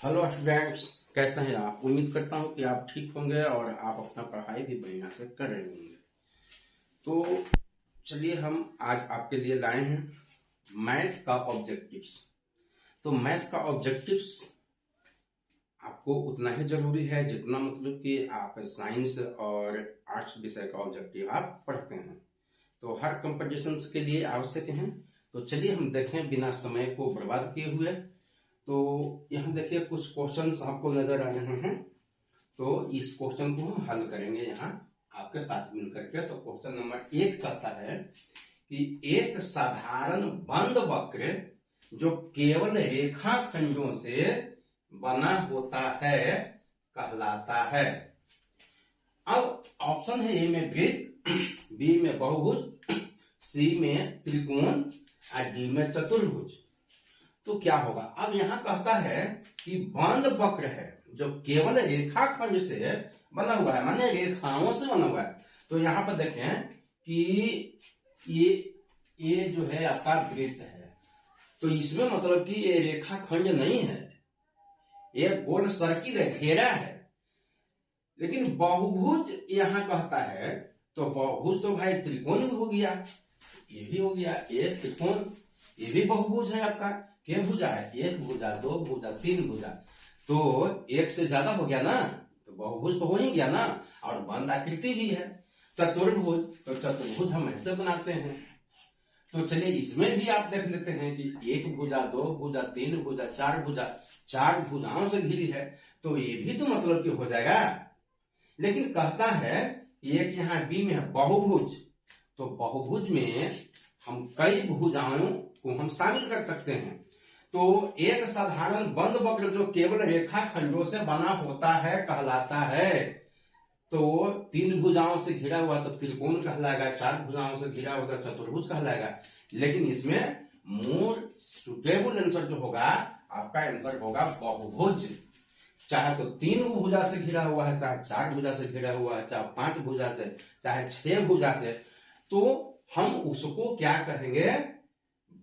Hello students, कैसे हैं आप। उम्मीद करता हूं कि आप ठीक होंगे और आप अपना पढ़ाई भी बढ़िया से कर रहे होंगे। तो चलिए हम आज आपके लिए लाए हैं मैथ का ऑब्जेक्टिव्स। तो मैथ का ऑब्जेक्टिव्स आपको उतना ही जरूरी है जितना मतलब कि आप साइंस और आर्ट्स विषय का ऑब्जेक्टिव आप पढ़ते हैं। तो हर कंपटीशन के लिए आवश्यक हैं। तो चलिए हम देखें बिना समय को बर्बाद किए हुए। तो यहाँ देखिए कुछ क्वेश्चंस आपको नजर आ रहे हैं। तो इस क्वेश्चन को हम हल करेंगे यहाँ आपके साथ मिलकर के। तो क्वेश्चन नंबर 1 कहता है कि एक साधारण बंद वक्र जो केवल रेखाखंडों से बना होता है कहलाता है। अब ऑप्शन है ए में वृत्त, बी में बहुभुज, सी में त्रिकोण और डी में चतुर्भुज। तो क्या होगा। अब यहां कहता है कि बंद वक्र है जो केवल रेखाखंड से बना हुआ है, माने रेखाओं से बना हुआ है। तो यहां पर देखें कि ये जो है आपका वृत्त है। तो इसमें मतलब कि ये रेखाखंड नहीं है, ये गोल सर्किल है, घेरा है। लेकिन बहुभुज यहां कहता है तो बहुभुज तो भाई त्रिकोण भी हो गया, ये भी हो गया, ये त्रिकोण, ये भी बहुभुज है आपका। क्या भुजा है, एक भुजा, दो भुजा, तीन भुजा। तो एक से ज्यादा हो गया ना, तो बहुभुज तो हो ही गया ना। और बंद आकृति भी है चतुर्भुज, तो चतुर्भुज हम ऐसे बनाते हैं। तो चलिए इसमें भी आप देख लेते हैं कि एक भुजा, दो भुजा, तीन भुजा, चार भुजा, चार भुजाओं से घिरी है। तो ये भी तो मतलब कि हो जाएगा। लेकिन कहता है एक यहाँ बी में है बहुभुज। तो बहुभुज में हम कई भुजाओं को हम शामिल कर सकते हैं। तो एक साधारण बंद वक्र जो केवल रेखाखंडों से बना होता है कहलाता है। तो तीन भुजाओं से घिरा हुआ तो त्रिकोण कहलाएगा, चार भुजाओं से घिरा हुआ तो चतुर्भुज कहलाएगा। लेकिन इसमें मोर सुटेबल आंसर जो होगा आपका आंसर होगा बहुभुज। चाहे तो तीन भुजा से घिरा हुआ है, चाहे चार भुजा से घिरा हुआ है, चाहे पांच भुजा से, चाहे छह भुजा से। तो हम उसको क्या कहेंगे,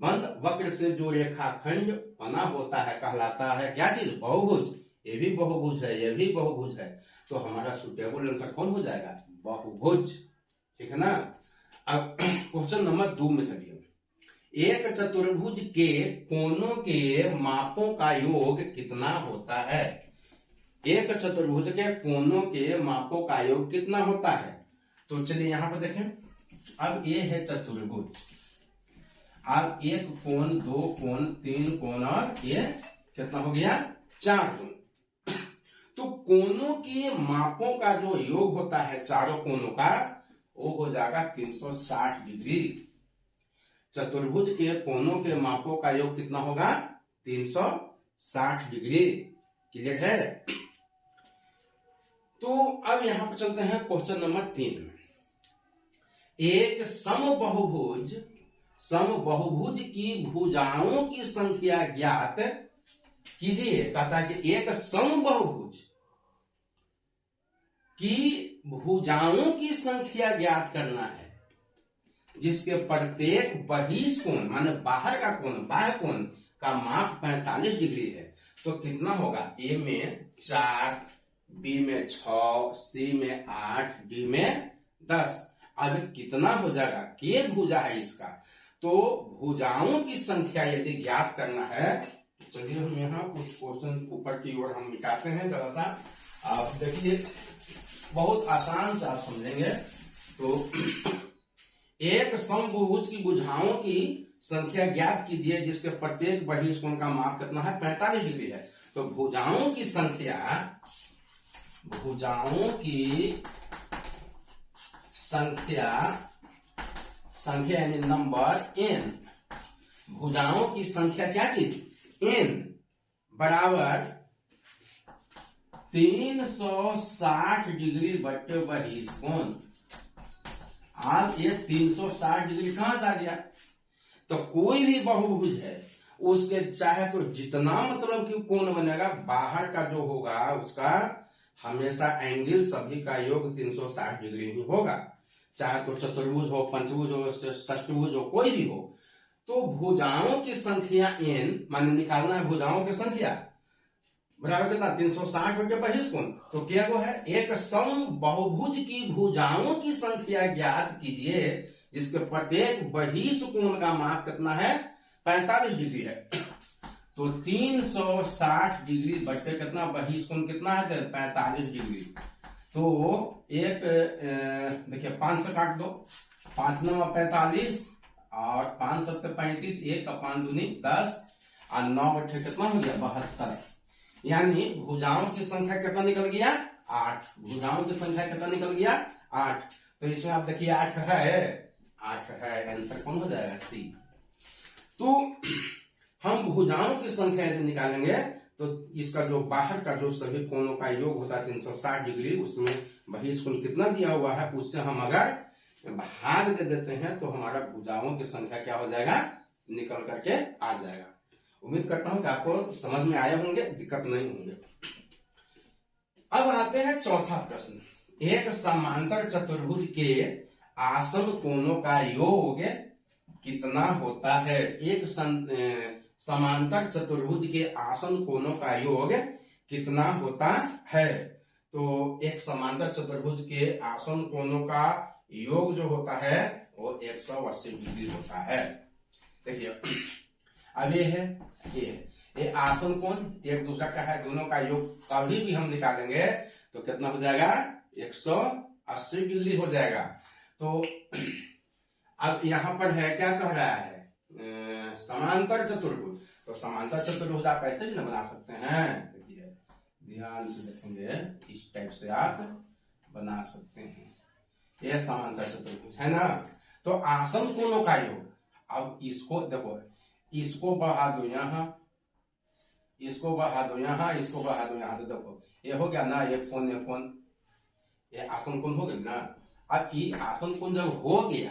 बंद वक्र से जो रेखाखंड बना होता है कहलाता है क्या चीज, बहुभुज। ये भी बहुभुज है, ये भी बहुभुज है। तो हमारा सुटेबल आंसर कौन हो जाएगा, बहुभुज। ठीक है ना। अब क्वेश्चन नंबर 2 में चलिए। एक चतुर्भुज के कोनों के मापों का योग कितना होता है। एक चतुर्भुज के कोनों के मापों का योग कितना होता है। तो चलिए यहां पर देखें। अब ये है चतुर्भुज। अब एक कोण, दो कोण, तीन कोण और ये कितना हो गया, चार कोण। तो कोनों के मापों का जो योग होता है चारों कोनों का, वो हो जाएगा 360 डिग्री। चतुर्भुज के कोनों के मापों का योग कितना होगा, 360 डिग्री। क्लियर है। तो अब यहां पर चलते हैं क्वेश्चन नंबर 3 में। एक समबहुभुज की भुजाओं की संख्या ज्ञात कीजिए। कहता है कि एक समबहुभुज की भुजाओं की संख्या ज्ञात करना है जिसके प्रत्येक बहिष कोण माने बाहर का कोण, बाह्य कोण का माप 45 डिग्री है। तो कितना होगा, ए में 4, बी में 6, सी में 8, डी में 10। अब कितना हो जाएगा, के भुजा है इसका। तो भुजाओं की संख्या यदि ज्ञात करना है, चलिए हम यहाँ कुछ क्वेश्चन ऊपर की ओर हम मिटाते हैं जरा सा। आप देखिए बहुत आसान से आप समझेंगे। तो एक समबहुभुज की भुजाओं की संख्या ज्ञात कीजिए जिसके प्रत्येक बहिष कोण का माप कितना है, 45 डिग्री है। तो भुजाओं की संख्या यानी नंबर n, भुजाओं की संख्या क्या चीज, n बराबर 360 डिग्री बटे बहिष कोण। अब ये 360 डिग्री कहां से आ गया। तो कोई भी बहुभुज है उसके चाहे तो जितना मतलब कि कोण बनेगा, बाहर का जो होगा उसका हमेशा एंगल सभी का योग 360 डिग्री ही होगा। चाहे तो चतुर्भुज हो, पंचभुज हो, षष्ठभुज हो, कोई भी हो। तो भुजाओं की संख्या n माने निकालना है भुजाओं की संख्या। बराबर कितना 360 बटे बहिष्कोण। तो क्या वो है, एक सम बहुभुज की भुजाओं की संख्या ज्ञात कीजिए जिसके प्रत्येक बहिष्कोण का माप कितना है 45 डिग्री है। तो 360 डिग्री बटे कितना बहिष्कोण कितना है 45 डिग्री। तो एक देखिए 5 से काट दो, 5 9 45 और 5 7 35, 1 का 5 दूनी 10 और 9 बटे कितना हो गया 72। यानी भुजाओं की संख्या कितना निकल गया 8। भुजाओं की संख्या कितना निकल गया 8। तो इसमें आप देखिए 8 है, आंसर कौन हो जाएगा सी। तो हम भुजाओं की संख्या यदि निकालेंगे तो इसका जो बाहर का जो सभी कोणों का योग होता है 360 डिग्री, उसमें बहिष्कोण कितना दिया हुआ है उससे हम अगर भाग दे देते हैं तो हमारा भुजाओं की संख्या क्या हो जाएगा निकल करके आ जाएगा। उम्मीद करता हूं कि आपको समझ में आए होंगे, दिक्कत नहीं होंगे। अब आते हैं चौथा प्रश्न। एक समांतर चतुर्भुज के आसन कोणों का योग कितना होता है। एक समांतर चतुर्भुज के आसन कोणों का योग कितना होता है। तो एक समांतर चतुर्भुज के आसन कोणों का योग जो होता है वो 180 डिग्री होता है। देखिए अब ये आसन कोण एक दूसरा का है, दोनों का योग कभी भी हम निकालेंगे तो कितना हो जाएगा 180 डिग्री हो जाएगा। तो अब यहाँ पर है क्या कह रहा है समांतर चतुर्भुज। तो समांतर चतुर्भुज आप ऐसे भी ना बना सकते हैं। देखिए ध्यान से देखेंगे, इस टाइप से आप बना सकते हैं। यह समांतर चतुर्भुज है ना। तो आसन कोणों का योग, अब इसको देखो, इसको बढ़ा दो यहाँ, इसको बढ़ा दो यहाँ, इसको बढ़ा दो यहाँ। तो देखो ये हो गया ना, ये कोण ये आसन कोण हो गया ना। अब ये आसन कोण जब हो गया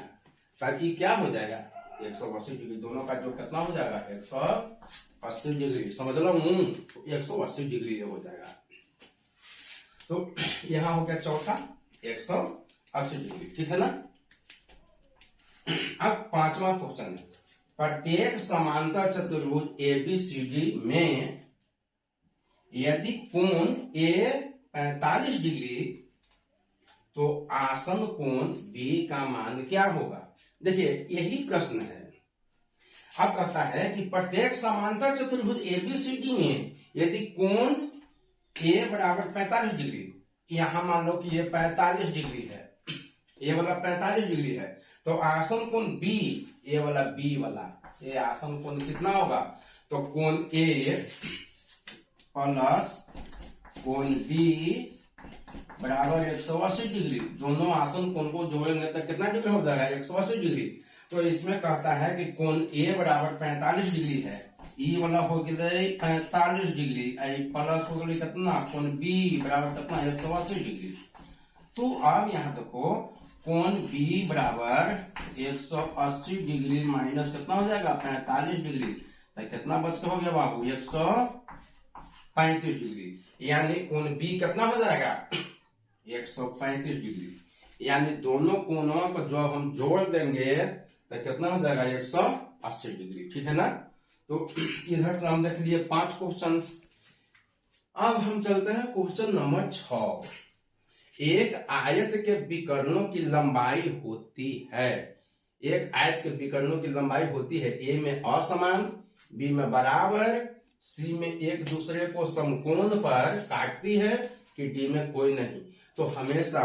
तब ये क्या हो जाएगा 180 डिग्री। दोनों का जो कितना हो जाएगा 180 डिग्री, समझ लो 180 डिग्री हो जाएगा। तो यहाँ हो गया चौथा 180 डिग्री, ठीक है ना। अब पांचवा क्वेश्चन है, प्रत्येक समांतर चतुर्भुज ABCD में यदि कोण A 45 डिग्री तो आसन कोण B का मान क्या होगा। देखिए यही प्रश्न है। अब कहता है कि प्रत्येक समांतर चतुर्भुज ABCD में यदि कोण A बराबर 45 डिग्री, यहां मान लो कि ये 45 डिग्री है, ये वाला 45 डिग्री है, तो आसन कोण B, ये वाला B वाला, ये आसन कोण कितना होगा। तो कोण A प्लस कोण B बराबर 180 डिग्री। दोनों आसन कोण को जोड़ेंगे तो कितना डिग्री हो जाएगा 180 डिग्री। तो इसमें कहता है कि कोण A बराबर 45 डिग्री है, ई वाला हो गया 45 डिग्री, प्लस हो गया कितना कोण B बराबर कितना 180 डिग्री। तो अब यहाँ देखो कोण B बराबर 180 डिग्री माइनस कितना हो जाएगा 45 डिग्री, तो कितना बच के हो गया बाबू 135 डिग्री। यानी कोण B कितना हो जाएगा 135 डिग्री। यानी दोनों कोणों को जो हम जोड़ देंगे तो कितना हो जाएगा 180 डिग्री, ठीक है ना। तो इधर से हम देख लिए 5 क्वेश्चन। अब हम चलते हैं क्वेश्चन नंबर 6। एक आयत के विकर्णों की लंबाई होती है, एक आयत के विकर्णों की लंबाई होती है A में असमान, B में बराबर, C में एक दूसरे को समकोण पर काटती है कि D में कोई नहीं। तो हमेशा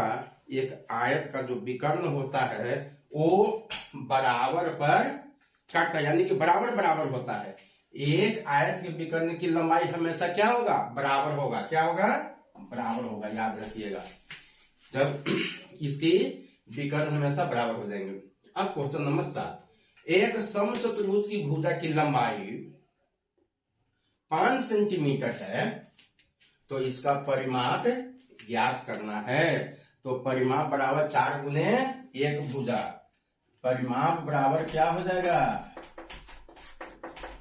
एक आयत का जो विकर्ण होता है वो बराबर पर काटता है, यानी कि बराबर बराबर होता है। एक आयत के विकर्ण की लंबाई हमेशा क्या होगा बराबर होगा। क्या होगा बराबर होगा, याद रखिएगा, जब इसकी विकर्ण हमेशा बराबर हो जाएंगे। अब क्वेश्चन नंबर 7। एक समचतुर्भुज की भुजा की लंबाई 5 सेंटीमीटर है, तो इसका परिमाप ज्ञात करना है। तो परिमाप बराबर 4 गुने 1 भुजा, परिमाप बराबर क्या हो जाएगा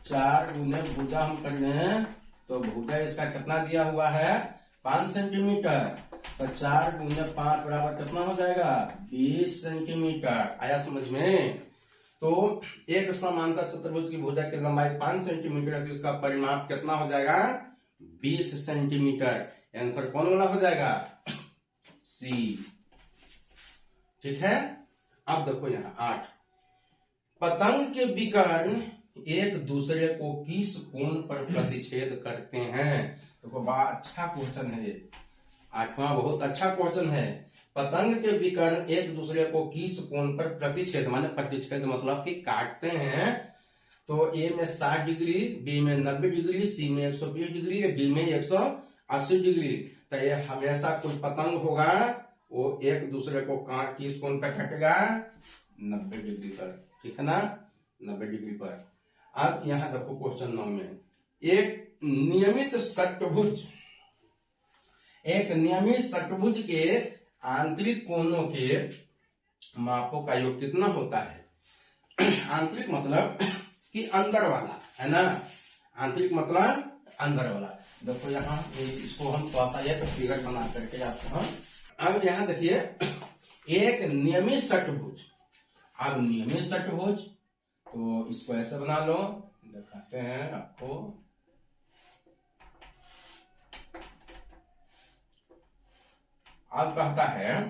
4 गुने भुजा हम कर लें तो भुजा इसका कितना दिया हुआ है 5 सेंटीमीटर, तो 4 गुने 5 बराबर कितना हो जाएगा 20 सेंटीमीटर। आया समझ में। तो एक समांतर चतुर्भुज की भुजा की लंबाई 5 सेंटीमीटर है, तो इसका परिमाप कितना हो जाएगा 20 सेंटीमीटर। आंसर कौन वाला हो जाएगा? सी। ठीक है। अब देखो यहाँ 8, पतंग के विकर्ण एक दूसरे को किस कोण पर प्रतिच्छेद करते हैं? देखो बड़ा अच्छा क्वेश्चन है ये, 8वां बहुत अच्छा क्वेश्चन है। पतंग के विकर्ण एक दूसरे को किस कोण पर प्रतिच्छेद, माने प्रतिच्छेद मतलब कि काटते हैं। तो ए में 60 डिग्री, बी में 90 डिग्री, सी में 120 डिग्री, डी में 180 डिग्री। तो ये हमेशा कोई पतंग होगा वो एक दूसरे को किस कोण पर काटेगा? 90 डिग्री पर। ठीक है ना, 90 डिग्री पर। अब यहां देखो क्वेश्चन 9 में, एक नियमित षट्भुज के आंतरिक कोणों के मापों का योग कितना होता है? आंतरिक मतलब कि अंदर वाला, है ना, आंतरिक मतलब अंदर वाला। देखो यहाँ इसको हम थोड़ा सा एक फिगर बना करके आपको हम, अब यहाँ देखिए एक नियमित षट्भुज। अब नियमित षट्भुज तो इसको ऐसे बना लो, दिखाते हैं आपको। अब कहता है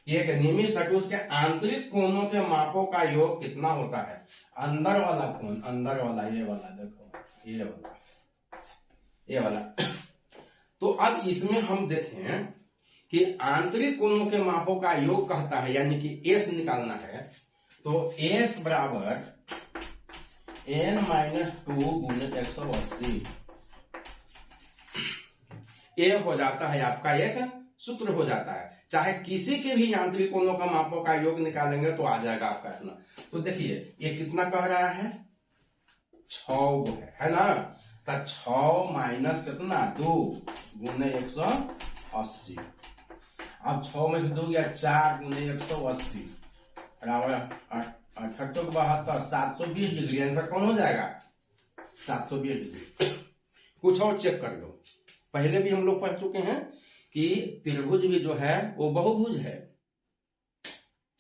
कि एक नियमित षट्भुज के आंतरिक कोणों के मापों का योग कितना होता है? अंदर वाला कोण, अंदर वाला, ये वाला देखो, ये वाला। तो अब इसमें हम देखें कि आंतरिक कोणों के मापों का योग कहता है, यानी कि एस निकालना है। तो एस बराबर n-2 गुने 180 ये हो जाता है आपका एक सूत्र हो जाता है। चाहे किसी के भी आंतरिक कोणों का मापों का योग निकालेंगे तो आ जाएगा आपका इतना। तो देखिए ये कितना कह रहा है? 6 है ना। तो 6 माइनस कितना? 2 गुने 180। अब 6 में से 2 गया 4 गुने 180 बराबर 78 72 720 डिग्री। आंसर कौन हो जाएगा? 720 डिग्री। कुछ और चेक कर लो, पहले भी हम लोग पढ़ चुके हैं कि त्रिभुज भी जो है वो बहुभुज है,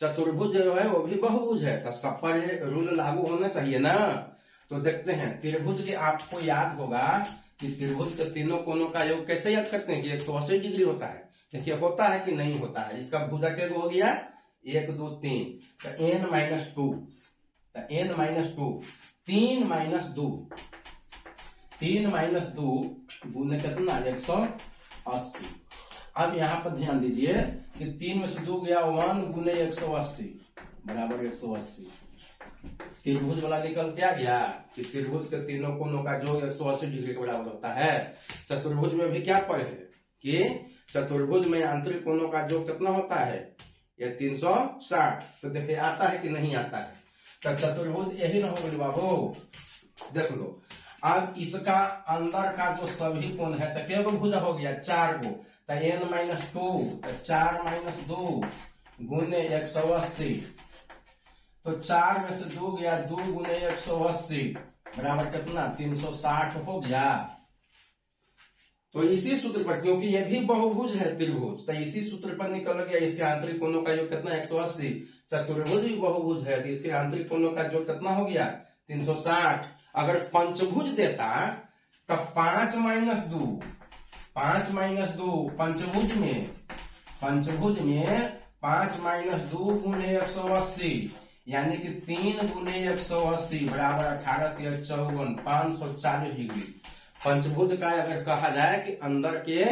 चतुर्भुज जो है वो भी बहुभुज है। तो सब पर ये रूल लागू होना चाहिए ना। तो देखते हैं त्रिभुज के, आपको याद होगा कि त्रिभुज के तीनों कोणों का योग कैसे याद करते हैं कि 180 डिग्री होता है। देखिए होता है कि नहीं होता है? इसका भुजा क्या हो गया? 1 2 3, तो n-2, तो n-2 3-2 गुने कितना? 180। अब यहाँ पर ध्यान दीजिए कि 3 में से 2 गया 1 गुने 180 बराबर 180। त्रिभुज वाला निकल क्या गया कि त्रिभुज के तीनों कोणों का जो 180 डिग्री के बराबर होता है। चतुर्भुज में भी क्या पढ़े कि चतुर्भुज में आंतरिक कोणों का जो कितना होता है? ये 360। तो देखिए आता है कि नहीं आता है? तो चतुर्भुज यही ना हो गई बाबू, देख लो। अब इसका अंदर का जो सभी कोण है तो क्या भुजा हो गया? 4 गो। तो n-2, तो 4 - 2 गुने 180। तो 4 में से 2 गया 2 गुने 180 बराबर कितना? 360 हो गया। तो इसी सूत्र पर, क्योंकि ये भी बहुभुज है त्रिभुज, तो इसी सूत्र पर निकल गया इसके आंतरिक कोणों का योग कितना? 180। चतुर्भुज भी बहुभुज है तो इसके आंतरिक कोणों का योग कितना हो गया? 360। अगर पंचभुज देता तो 5 - 2 पंचभुज में 5 - 2 गुने 180 यानी कि 3 गुने 180 बराबर 18 × 3 = 54 540 डिग्री। पंचभुज का अगर कहा जाए कि अंदर के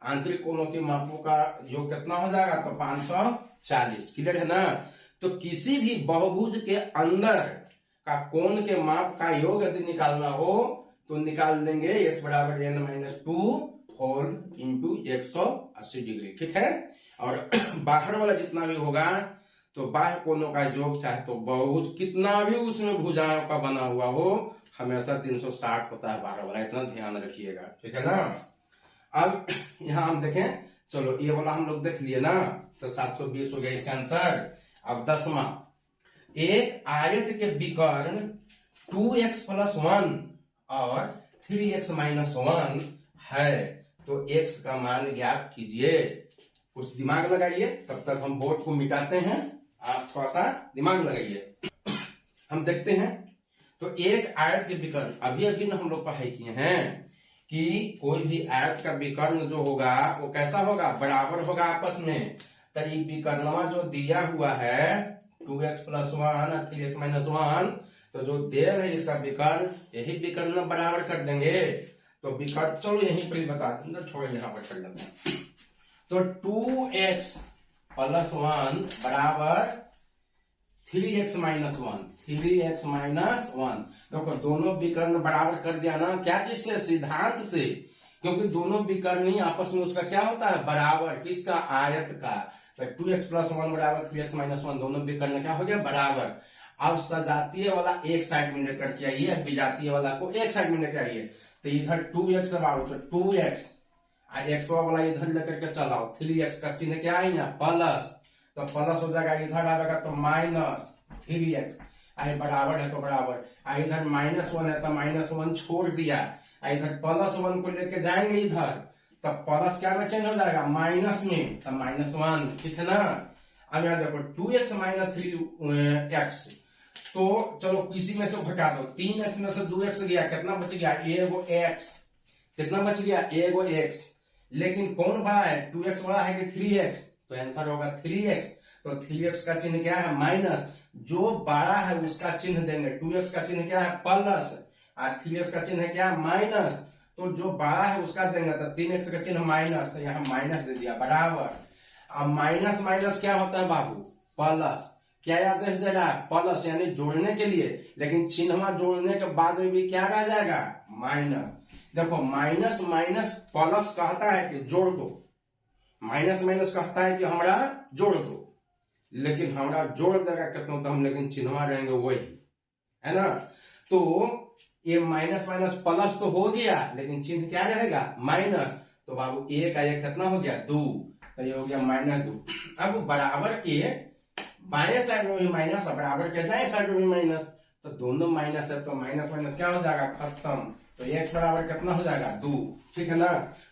आंतरिक कोणों के मापों का योग कितना हो जाएगा? तो 540। क्लियर है ना। तो किसी भी बहुभुज के अंदर का कोण के माप का योग यदि निकालना हो तो निकाल लेंगे s बराबर n-2 होल इंटू 180 डिग्री। ठीक है। और बाहर वाला जितना भी होगा तो बाह्य कोणों का योग चाहे तो बहुभुज कितना भी उसमें भुजाओं का बना हुआ हो हमेशा 360 होता है बाहर वाला, इतना ध्यान रखिएगा। ठीक है ना। अब यहाँ हम देखें, चलो ये वाला हम लोग देख लिए ना, तो 720 हो गया इसका आंसर। अब 10वां, एक आयत के विकर्ण 2x + 1 और 3x - 1 है तो x का मान ज्ञात कीजिए। कुछ दिमाग लगाइए, तब तक हम बोर्ड को मिटाते हैं, आप थोड़ा सा दिमाग लगाइए। हम देखते हैं तो एक आयत के विकर्ण, अभी अभी ना हम लोग पढ़ाई किए हैं, कि कोई भी आयत का विकर्ण जो होगा वो कैसा होगा, बराबर होगा आपस में। तो ये विकर्णवा जो दिया हुआ है 2x + 1 और 3x - 1, तो जो देर है इसका विकर्ण, यही विकर्ण बराबर कर देंगे। तो विकर्ण चलो यहीं पर ही बता देंगे, छोड़ो यहाँ पर कर लेते हैं। तो 2x + 1 बराबर 3x - 1, 3x - 1। देखो दोनों विकर्ण बराबर कर दिया ना, क्या किससे, सिद्धांत से, क्योंकि दोनों विकर्ण ही आपस में उसका क्या होता है, बराबर, किसका, आयत का। तो 2x + 1 बराबर 3x - 1, दोनों विकर्ण क्या हो गया, बराबर। अब सजातीय वाला एक साइड में लेकर के आइए, विजातीय वाला को एक साइड में लेकर आइए। तो इधर 2x बराबर, तो 2x x वाला इधर लेकर के चलाओ, 3x का चिन्ह क्या है यहाँ, प्लस, तो प्लस हो जाएगा, इधर आएगा तो -3x, आई बराबर है तो बराबर, इधर -1 है तो -1 छोड़ दिया, इधर +1 को लेके जाएंगे इधर, तब प्लस क्या में चेंज हो जाएगा, माइनस में, तो -1, ठीक है ना। अब यहाँ देखो 2x - 3x, तो चलो किसी में से घटा दो, 3x में से 2x गया, कितना बच गया, एगो x, कितना बच गया, एगो x। लेकिन कौन बड़ा है, 2x बड़ा है कि 3x, तो आंसर होगा 3x। तो 3x का चिन्ह क्या है, माइनस, जो बड़ा है उसका चिन्ह देंगे। 2x का चिन्ह क्या है, प्लस, और 3x का चिन्ह क्या है, माइनस, तो जो बड़ा है उसका देंगे। तो 3x का चिन्ह माइनस, तो यहाँ माइनस दे दिया, बराबर। अब माइनस माइनस क्या होता है बाबू, प्लस, क्या आदेश दे रहा है, प्लस, यानी जोड़ने के लिए, लेकिन चिन्हवा जोड़ने के बाद में भी क्या रह जाएगा, माइनस। देखो माइनस माइनस प्लस कहता है कि जोड़ दो, माइनस माइनस कहता है कि हमारा जोड़ दो, लेकिन हमारा जोड़ देगा कितना, तो हम लेकिन चिन्हवा रहेंगे वही, है ना। तो ये माइनस माइनस प्लस तो हो गया, लेकिन चिन्ह क्या रहेगा, माइनस। तो बाबू एक का एक कितना हो गया, 2, तो ये हो गया -2। अब बराबर के बाएं साइड में भी माइनस, बराबर के दाएं साइड में भी माइनस, तो दोनों माइनस है, तो माइनस माइनस क्या हो जाएगा, खत्म। तो x बराबर कितना हो जाएगा, 2, ठीक है ना।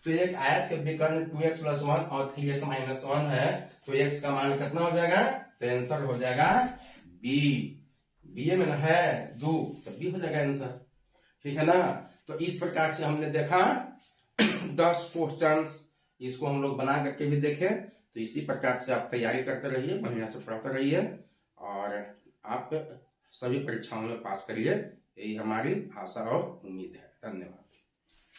तो एक आयत के विकर्ण 2x + 1 और 3x - 1 है, तो x का मान कितना हो जाएगा, तो आंसर हो जाएगा b। बी में है 2, तो b हो जाएगा आंसर, ठीक है ना। तो इस प्रकार से हमने देखा 10 क्वेश्चन, इसको हम लोग बना करके भी देखे। तो इसी प्रकार से आप तैयारी करते रहिए, बढ़िया से पढ़ते रहिए, और आप सभी परीक्षाओं में पास करिए, यही हमारी आशा और उम्मीद है। धन्यवाद।